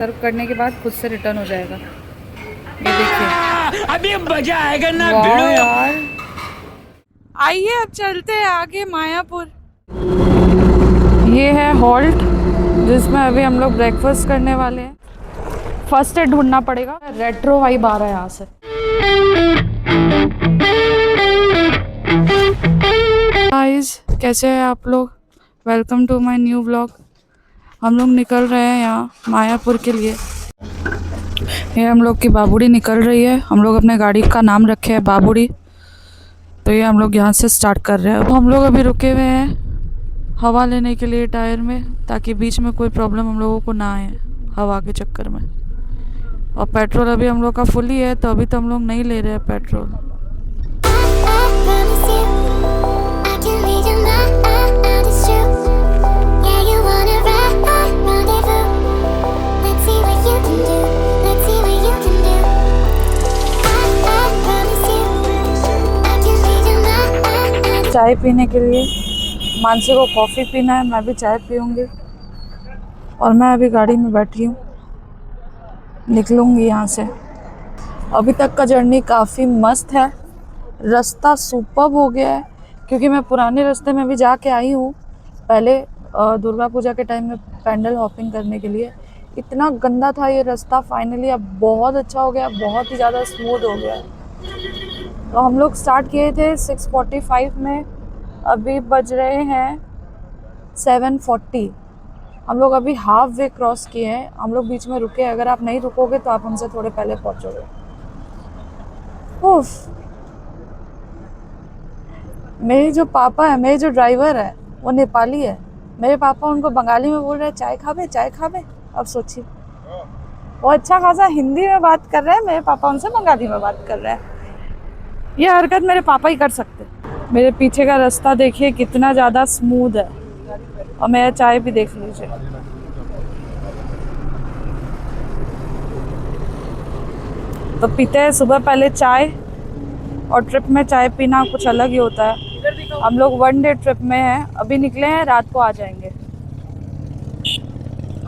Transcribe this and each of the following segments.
सर्व करने के बाद खुद से रिटर्न हो जाएगा। ये देखिए, अभी मजा आएगा ना वाह भिड़ो। यार। आइए अब चलते हैं आगे मायापुर। ये है हॉल्ट जिसमें अभी हम लोग ब्रेकफास्ट करने वाले हैं। फर्स्ट एड ढूंढना पड़ेगा। रेट्रो वाइब आ रहा है यहाँ से। गाइस, कैसे हैं आप लोग? Welcome to my new vlog. हम लोग निकल रहे हैं यहाँ मायापुर के लिए। ये हम लोग की बाबूड़ी निकल रही है। हम लोग अपने गाड़ी का नाम रखे हैं बाबूड़ी। तो ये हम लोग यहाँ से स्टार्ट कर रहे हैं। अब हम लोग अभी रुके हुए हैं हवा लेने के लिए टायर में, ताकि बीच में कोई प्रॉब्लम हम लोगों को ना आए हवा के चक्कर में। और पेट्रोल अभी हम लोग का फुल ही है, तो अभी तो हम लोग नहीं ले रहे हैं पेट्रोल। चाय पीने के लिए मानसी को कॉफ़ी पीना है, मैं भी चाय पीऊँगी। और मैं अभी गाड़ी में बैठी हूँ, निकलूँगी यहाँ से। अभी तक का जर्नी काफ़ी मस्त है। रास्ता सुपर्ब हो गया है, क्योंकि मैं पुराने रास्ते में भी जाके आई हूँ पहले दुर्गा पूजा के टाइम में पैंडल हॉपिंग करने के लिए। इतना गंदा था ये रास्ता, फाइनली अब बहुत अच्छा हो गया, बहुत ही ज़्यादा स्मूथ हो गया है। तो हम लोग स्टार्ट किए थे 6:45 में, अभी बज रहे हैं 7:40। हम लोग अभी हाफ वे क्रॉस किए हैं। हम लोग बीच में रुके। अगर आप नहीं रुकोगे तो आप हमसे थोड़े पहले पहुंचोगे। उफ, मेरे जो पापा है, मेरे जो ड्राइवर है, वो नेपाली है। मेरे पापा उनको बंगाली में बोल रहे हैं चाय खाबे, चाय खाबे। अब सोचिए, वो अच्छा खासा हिंदी में बात कर रहे हैं, मेरे पापा उनसे बंगाली में बात कर रहे हैं। ये हरकत मेरे पापा ही कर सकते। मेरे पीछे का रास्ता देखिए कितना ज़्यादा स्मूथ है। और मेरा चाय भी देख लीजिए। तो पीते हैं सुबह पहले चाय, और ट्रिप में चाय पीना कुछ अलग ही होता है। हम लोग 1 डे ट्रिप में हैं, अभी निकले हैं, रात को आ जाएंगे।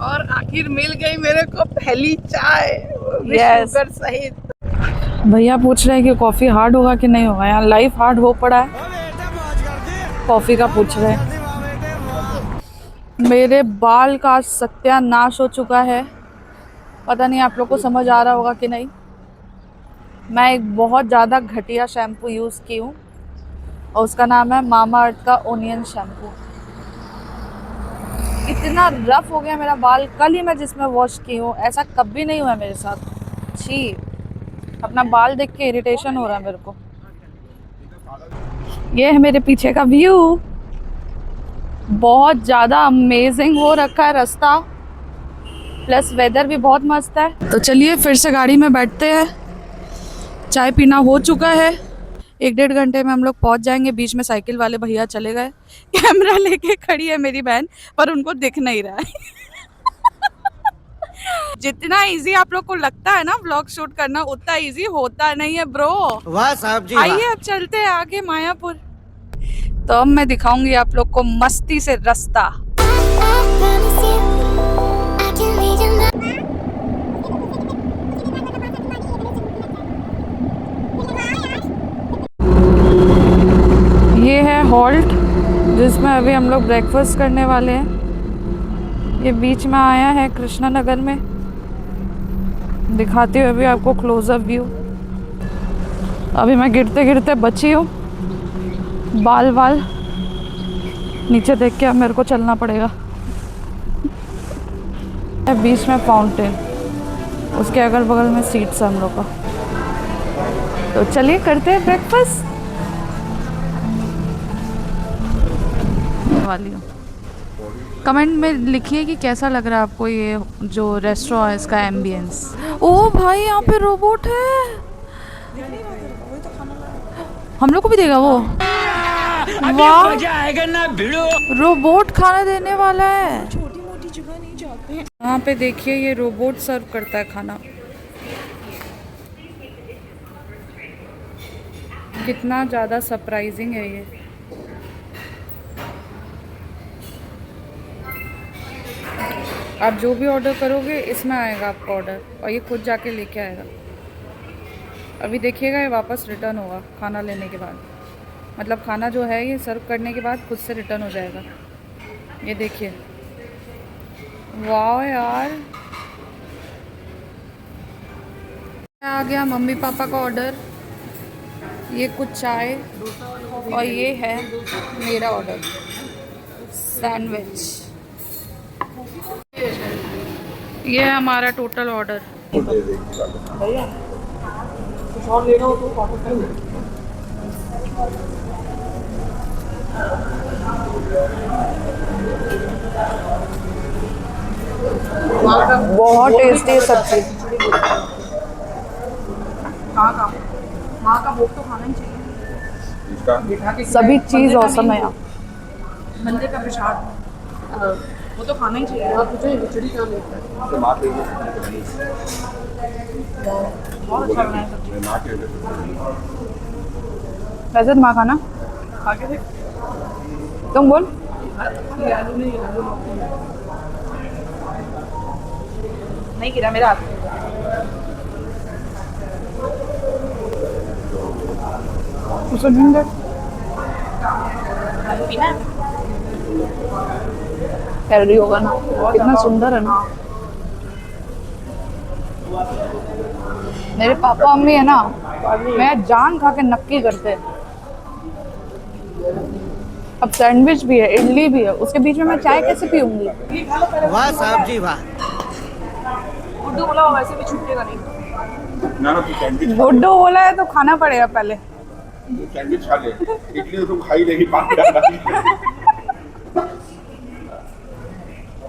और आखिर मिल गई मेरे को पहली चाय, Yes. शुगर सहित। भैया पूछ रहे हैं कि कॉफ़ी हार्ड होगा कि नहीं होगा। यहाँ लाइफ हार्ड हो पड़ा है, कॉफ़ी का पूछ रहे हैं। मेरे बाल का सत्यानाश हो चुका है। पता नहीं आप लोग को समझ आ रहा होगा कि नहीं। मैं एक बहुत ज़्यादा घटिया शैम्पू यूज़ की हूँ, और उसका नाम है मामा अर्थ का ओनियन शैम्पू। इतना रफ हो गया मेरा बाल, कल ही मैं जिसमें वॉश की हूँ। ऐसा कभी नहीं हुआ मेरे साथ। छी, अपना बाल देख के इरिटेशन हो रहा है मेरे को। ये है मेरे पीछे का व्यू, बहुत ज़्यादा अमेजिंग हो रखा है रास्ता, प्लस वेदर भी बहुत मस्त है। तो चलिए फिर से गाड़ी में बैठते हैं। चाय पीना हो चुका है। 1-1.5 घंटे में हम लोग पहुंच जाएंगे। बीच में साइकिल वाले भैया चले गए। कैमरा लेके खड़ी है मेरी बहन, पर उनको दिख नहीं रहा है। जितना इजी आप लोग को लगता है ना व्लॉग शूट करना, उतना इजी होता नहीं है ब्रो। वाह साहब जी, आइए अब चलते हैं आगे मायापुर। तो अब मैं दिखाऊंगी आप लोग को मस्ती से रास्ता। ये है हॉल्ट जिसमें अभी हम लोग ब्रेकफास्ट करने वाले हैं। ये बीच में आया है कृष्णा नगर में। दिखाती हूँ अभी आपको क्लोजअप व्यू। अभी मैं गिरते गिरते बची हूँ, बाल नीचे देख के अब मेरे को चलना पड़ेगा। बीच में फाउंटेन, उसके अगल बगल में सीट्स है हम लोग का। तो चलिए करते हैं ब्रेकफास्ट वाली हूँ। कमेंट में लिखिए कि कैसा लग रहा है आपको ये जो रेस्टोरेंट है, इसका एम्बियंस। ओ भाई, यहाँ पे रोबोट है। हम लोग को भी देगा वो? अभी मजा आएगा ना भिड़ो। रोबोट खाना देने वाला है। छोटी मोटी जगह नहीं जाते हैं। वहाँ पे देखिए ये रोबोट सर्व करता है खाना। कितना ज़्यादा सरप्राइजिंग है ये। आप जो भी ऑर्डर करोगे इसमें आएगा आपका ऑर्डर, और ये खुद जाके लेके आएगा। अभी देखिएगा ये वापस रिटर्न होगा खाना लेने के बाद, मतलब खाना जो है ये सर्व करने के बाद खुद से रिटर्न हो जाएगा। ये देखिए, वाह यार। आ गया मम्मी पापा का ऑर्डर, ये कुछ चाय, और ये है मेरा ऑर्डर, सैंडविच। ये है हमारा टोटल ऑर्डर। भैया कुछ और लेना हो तो वापस कर दो। बहुत टेस्टी है सब्जी। कहाँ का माँ का भोग तो खाना ही चाहिए। सभी चीज़ औसम है यहाँ। मंदिर का प्रसाद वो तो खाना ही चाहिए। आप मुझे खिचड़ी क्या लेते हैं? बहुत अच्छा बनाया सब्जी। वैसे माँ खाना खा के देख। तुम बोल। ये आलू नहीं नहीं गिरा मेरा हाथ। उसे ढूंढ दे। पीना हेल्दी होगा ना, कितना सुंदर है ना। मेरे पापा मम्मी है ना, मैं जान खा के नक्की करते हैं। अब सैंडविच भी है, इडली भी है, उसके बीच में मैं चाय कैसे पीऊंगी? वाह साहब जी वाह। गुड्डू बोला वैसे भी छूटेगा नहीं। ना तू सैंडविच गुड्डू बोला है तो खाना पड़ेगा पहले। सैंडविच खा ले, इडली तो तू खा ही लेगी पानी डाल।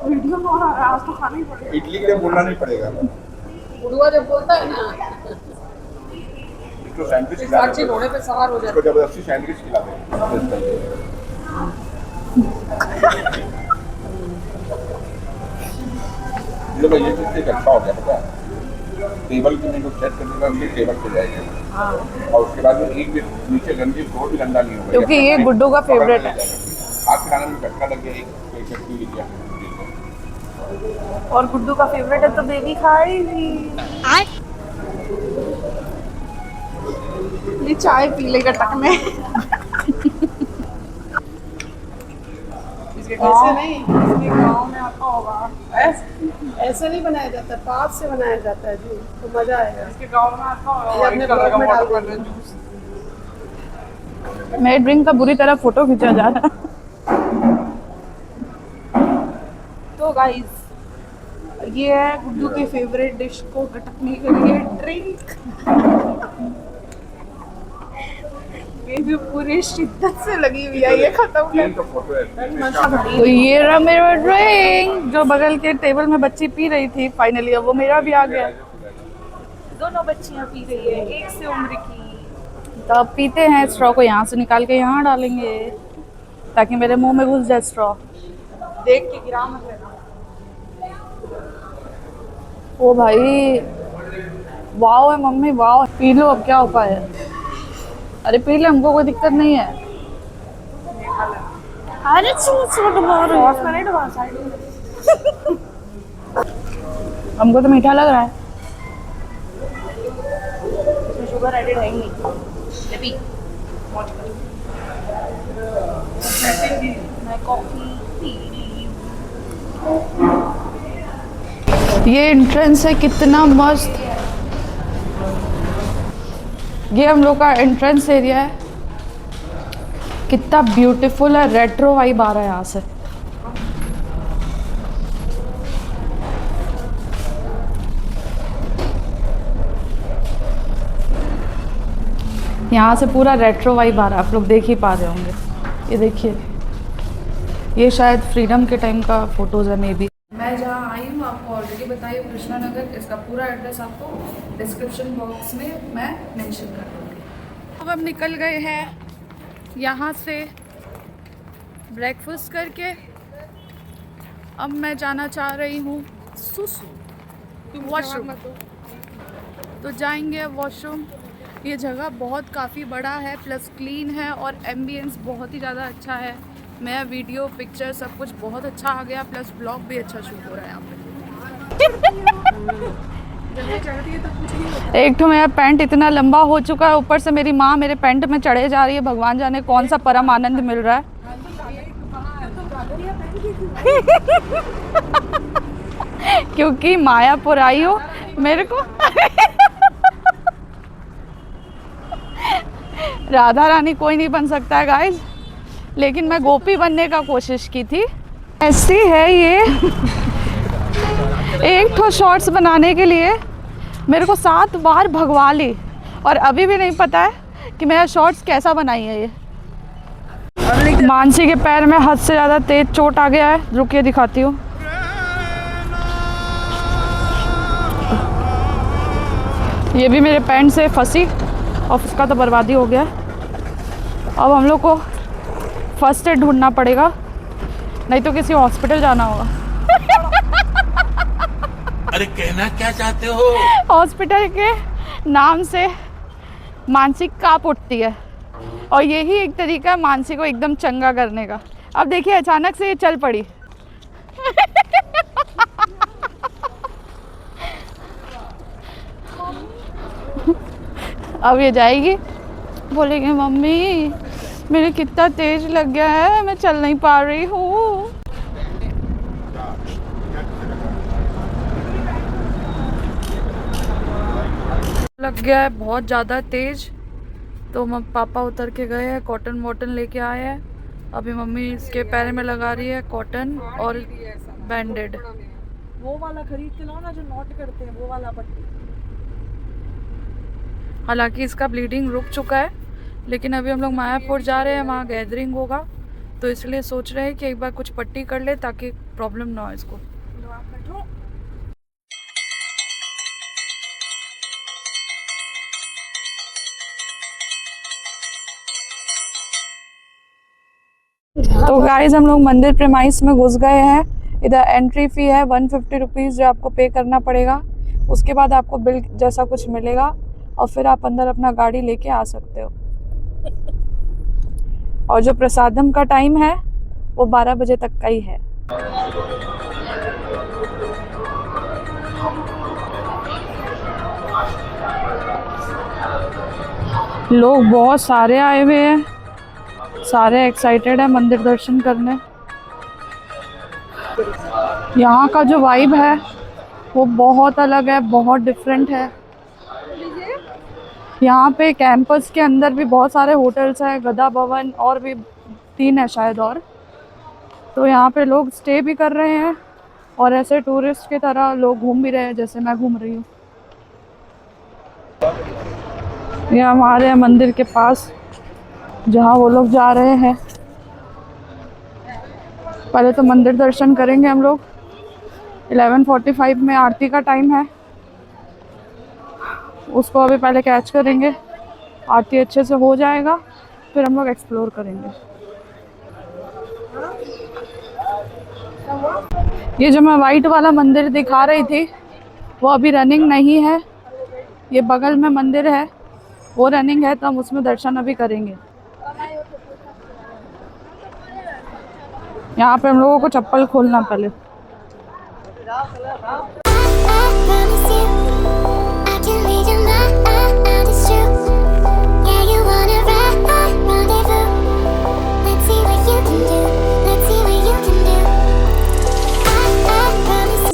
वीडियो में और आज तो खाना ही पड़ेगा। इडली के लिए बोलना नहीं पड़ेगा। गुडुआ जब बोलता है ना इसको सैंडविच खिला साक्षी घोड़े पे सवार हो जाता इसको जबरदस्ती सैंडविच खिला दे। ये भाई ये चीज़ अच्छा हो गया पता है। टेबल के को सेट करने का उनके टेबल पे जाएगा और उसके बाद में एक भी नीचे गंदी फ्लोर भी गंदा नहीं होगा, क्योंकि ये गुड्डू का फेवरेट है। हाथ खाने में झटका लग गया, एक चटनी ली गया। और गुड्डू का फेवरेट है तो बेबी खाएगी। ये चाय पी लेगा टक में। ऐसे नहीं, इसके गांव में आता होगा। ऐसे नहीं बनाया जाता, पाप से बनाया जाता है जी, तो मजा आएगा। इसके गांव में आता होगा। अपने ब्लॉग में डाल देना जूस। मेरे ड्रिंक का बुरी तरह फोटो खींचा जा रहा है। तो गाइस ये है गुड्डू के फेवरेट डिश को गटकने के लिए ड्रिंक। ये भी पूरी शिद्दत से लगी हुई है, ये खत्म कर। तो फोटो है। तो ये रहा मेरा ड्रिंक, जो बगल के टेबल में बच्ची पी रही थी, फाइनली अब वो मेरा भी आ गया। दोनों बच्चियां पी रही है, एक से उम्र की। तो अब पीते हैं। स्ट्रॉ को यहाँ से निकाल के यहाँ डालेंगे ताकि मेरे मुंह में घुस जाए स्ट्रॉ। देख के गिरा मत लेना। ओ भाई, वाव है मम्मी, वाव। पी लो, अब क्या उपाय है? अरे पी ले, हमको कोई दिक्कत नहीं है। अरे हमको तो मीठा लग रहा है। इसमें शुगर एडेड है ही नहीं। ये पी, मौज कर। मैं कॉफी पी ली। ये एंट्रेंस है, कितना मस्त। ये हम लोग का एंट्रेंस एरिया है, कितना ब्यूटीफुल है। रेट्रो वाइब आ रहा है यहाँ से। यहाँ से पूरा रेट्रो वाइब आ रहा है, आप लोग देख ही पा रहे होंगे। ये देखिए, ये शायद फ्रीडम के टाइम का फोटोज है मे बी। मैं जहाँ आई हूँ आपको ऑलरेडी बताई हूँ, कृष्णा नगर। इसका पूरा एड्रेस आपको डिस्क्रिप्शन बॉक्स में मैं मेंशन कर दूँगी। अब हम निकल गए हैं यहाँ से ब्रेकफास्ट करके। अब मैं जाना चाह रही हूँ वॉशरूम, तो जाएंगे वॉशरूम। ये जगह बहुत काफ़ी बड़ा है, प्लस क्लीन है, और एम्बियंस बहुत ही ज़्यादा अच्छा है। मैं वीडियो पिक्चर सब कुछ बहुत अच्छा आ गया, प्लस ब्लॉग भी अच्छा शूट हो रहा है यहाँ पे। एक तो मेरा पैंट इतना लंबा हो चुका है, ऊपर से मेरी माँ मेरे पैंट में चढ़े जा रही है। भगवान जाने कौन सा परम आनंद मिल रहा है। क्योंकि मायापुर आई हो मेरे को। राधा रानी कोई नहीं बन सकता है गाइस, लेकिन मैं गोपी बनने का कोशिश की थी। ऐसी है ये। एक तो शॉर्ट्स बनाने के लिए मेरे को 7 बार भगवा ली, और अभी भी नहीं पता है कि मेरा शॉर्ट्स कैसा बनाई है ये। मानसी के पैर में हद से ज़्यादा तेज चोट आ गया है। रुकिए दिखाती हूँ। ये भी मेरे पैंट से फंसी और उसका तो बर्बादी हो गया। अब हम लोग को फर्स्ट एड ढूंढना पड़ेगा, नहीं तो किसी हॉस्पिटल जाना होगा। अरे कहना क्या चाहते हो? हॉस्पिटल के नाम से मानसी काँप उठती है, और यही एक तरीका है मानसी को एकदम चंगा करने का। अब देखिए अचानक से ये चल पड़ी। अब ये जाएगी, बोलेगी मम्मी मेरे कितना तेज लग गया है, मैं चल नहीं पा रही हूँ। लग गया है बहुत ज़्यादा तेज, तो पापा उतर के गए हैं, कॉटन वॉटन लेके आए हैं। अभी मम्मी इसके पैर में लगा रही है कॉटन और बैंडेड। वो वाला खरीद के लाओ ना जो नॉट करते हैं, वो वाला पट्टी। हालांकि इसका ब्लीडिंग रुक चुका है, लेकिन अभी हम लोग मायापुर जा रहे हैं, वहाँ गैदरिंग होगा, तो इसलिए सोच रहे हैं कि एक बार कुछ पट्टी कर ले ताकि प्रॉब्लम ना हो इसको। तो गाइज हम लोग मंदिर प्रेमाइस में घुस गए हैं। इधर एंट्री फी है 150 रुपीज़ जो आपको पे करना पड़ेगा। उसके बाद आपको बिल जैसा कुछ मिलेगा, और फिर आप अंदर अपना गाड़ी लेके आ सकते हो। और जो प्रसादम का टाइम है वो 12 बजे तक का ही है। लोग बहुत सारे आए हुए हैं, सारे एक्साइटेड है मंदिर दर्शन करने। यहाँ का जो वाइब है वो बहुत अलग है, बहुत डिफरेंट है। यहाँ पे कैंपस के अंदर भी बहुत सारे होटल्स हैं, गदा भवन और भी 3 है शायद और। तो यहाँ पे लोग स्टे भी कर रहे हैं, और ऐसे टूरिस्ट की तरह लोग घूम भी रहे हैं जैसे मैं घूम रही हूँ। ये हमारे मंदिर के पास जहाँ वो लोग जा रहे हैं। पहले तो मंदिर दर्शन करेंगे हम लोग। 11:45 में आरती का टाइम है, उसको अभी पहले कैच करेंगे। आरती अच्छे से हो जाएगा, फिर हम लोग एक्सप्लोर करेंगे। ये जो मैं वाइट वाला मंदिर दिखा रही थी वो अभी रनिंग नहीं है। ये बगल में मंदिर है वो रनिंग है, तो हम उसमें दर्शन अभी करेंगे। यहाँ पे हम लोगों को चप्पल खोलना पहले।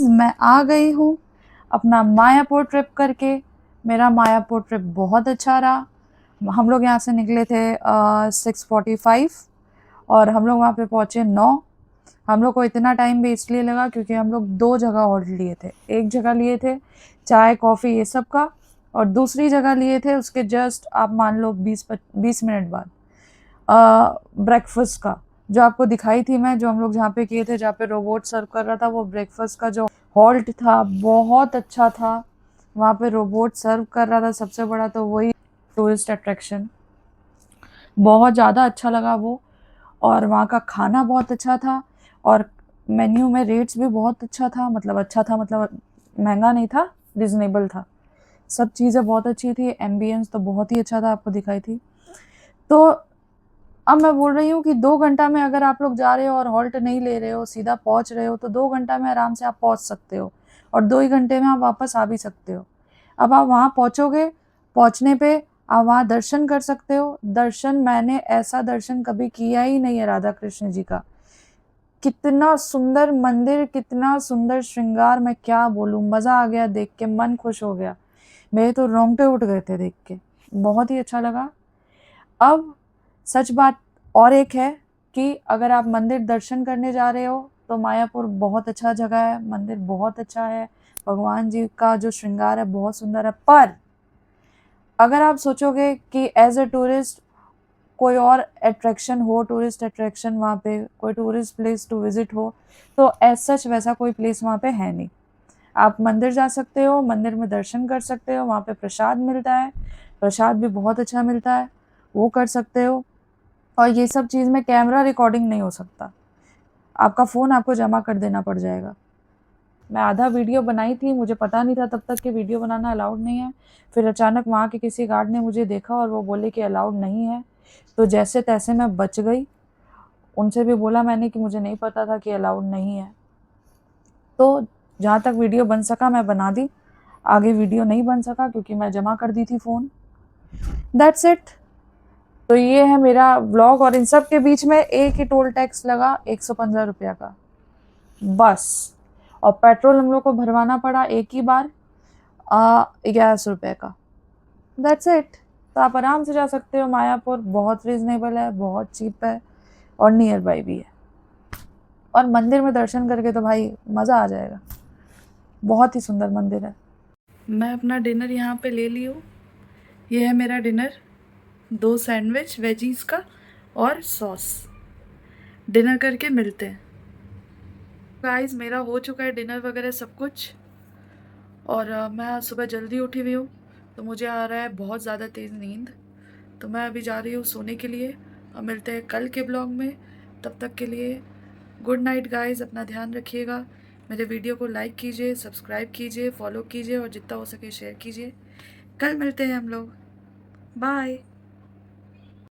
मैं आ गई हूँ अपना मायापुर ट्रिप करके। मेरा मायापुर ट्रिप बहुत अच्छा रहा। हम लोग यहाँ से निकले थे 6:45 और हम लोग वहाँ पे पहुँचे 9। हम लोग को इतना टाइम भी इसलिए लगा क्योंकि हम लोग 2 जगह हॉल्ट लिए थे। एक जगह लिए थे चाय कॉफ़ी ये सब का, और दूसरी जगह लिए थे उसके जस्ट आप मान लो 20 मिनट बाद ब्रेकफास्ट का, जो आपको दिखाई थी मैं, जो हम लोग जहाँ पे किए थे, जहाँ पे रोबोट सर्व कर रहा था, वो ब्रेकफास्ट का जो हॉल्ट था बहुत अच्छा था। वहाँ पे रोबोट सर्व कर रहा था। सबसे बड़ा तो वही टूरिस्ट अट्रैक्शन, बहुत ज़्यादा अच्छा लगा वो। और वहाँ का खाना बहुत अच्छा था, और मेन्यू में रेट्स भी बहुत अच्छा था, मतलब महंगा नहीं था, रिजनेबल था। सब चीज़ें बहुत अच्छी थी। एम्बियंस तो बहुत ही अच्छा था, आपको दिखाई थी। तो अब मैं बोल रही हूँ कि 2 घंटा में अगर आप लोग जा रहे हो और हॉल्ट नहीं ले रहे हो, सीधा पहुँच रहे हो, तो 2 घंटा में आराम से आप पहुँच सकते हो। और 2 ही घंटे में आप वापस आ भी सकते हो। अब आप वहाँ पहुँचोगे, पहुँचने पे आप वहाँ दर्शन कर सकते हो। दर्शन, मैंने ऐसा दर्शन कभी किया ही नहीं है राधा कृष्ण जी का। कितना सुंदर मंदिर, कितना सुंदर श्रृंगार, मैं क्या बोलूँ, मज़ा आ गया देख के, मन खुश हो गया। मेरे तो रोंगटे उठ गए थे देख के, बहुत ही अच्छा लगा। अब सच बात और एक है कि अगर आप मंदिर दर्शन करने जा रहे हो तो मायापुर बहुत अच्छा जगह है, मंदिर बहुत अच्छा है, भगवान जी का जो श्रृंगार है बहुत सुंदर है। पर अगर आप सोचोगे कि एज अ टूरिस्ट कोई और अट्रैक्शन हो, टूरिस्ट अट्रैक्शन वहाँ पे कोई टूरिस्ट प्लेस टू विजिट हो, तो एज सच वैसा कोई प्लेस वहाँ पे है नहीं। आप मंदिर जा सकते हो, मंदिर में दर्शन कर सकते हो, वहाँ पे प्रसाद मिलता है, प्रसाद भी बहुत अच्छा मिलता है, वो कर सकते हो। और ये सब चीज़ में कैमरा रिकॉर्डिंग नहीं हो सकता, आपका फ़ोन आपको जमा कर देना पड़ जाएगा। मैं आधा वीडियो बनाई थी, मुझे पता नहीं था तब तक कि वीडियो बनाना अलाउड नहीं है। फिर अचानक वहाँ के किसी गार्ड ने मुझे देखा और वो बोले कि अलाउड नहीं है, तो जैसे तैसे मैं बच गई। उनसे भी बोला मैंने कि मुझे नहीं पता था कि अलाउड नहीं है। तो जहाँ तक वीडियो बन सका मैं बना दी, आगे वीडियो नहीं बन सका क्योंकि मैं जमा कर दी थी फ़ोन। That's it. तो ये है मेरा व्लॉग, और इन सब के बीच में एक ही टोल टैक्स लगा 115 रुपया का, बस। और पेट्रोल हम लोग को भरवाना पड़ा एक ही बार 1100 रुपये का। That's it. तो आप आराम से जा सकते हो मायापुर, बहुत रीज़नेबल है, बहुत चीप है और नियर बाई भी है। और मंदिर में दर्शन करके तो भाई मज़ा आ जाएगा, बहुत ही सुंदर मंदिर है। मैं अपना डिनर यहाँ पे ले ली हूँ। ये है मेरा डिनर, 2 सैंडविच वेजीज का और सॉस। डिनर करके मिलते हैं। गाइस, मेरा हो चुका है डिनर वगैरह सब कुछ, और मैं आज सुबह जल्दी उठी हुई हूँ, तो मुझे आ रहा है बहुत ज़्यादा तेज़ नींद। तो मैं अभी जा रही हूँ सोने के लिए, और मिलते हैं कल के ब्लॉग में। तब तक के लिए गुड नाइट गाइस, अपना ध्यान रखिएगा। मेरे वीडियो को लाइक कीजिए, सब्सक्राइब कीजिए, फॉलो कीजिए और जितना हो सके शेयर कीजिए। कल मिलते हैं हम लोग, बाय।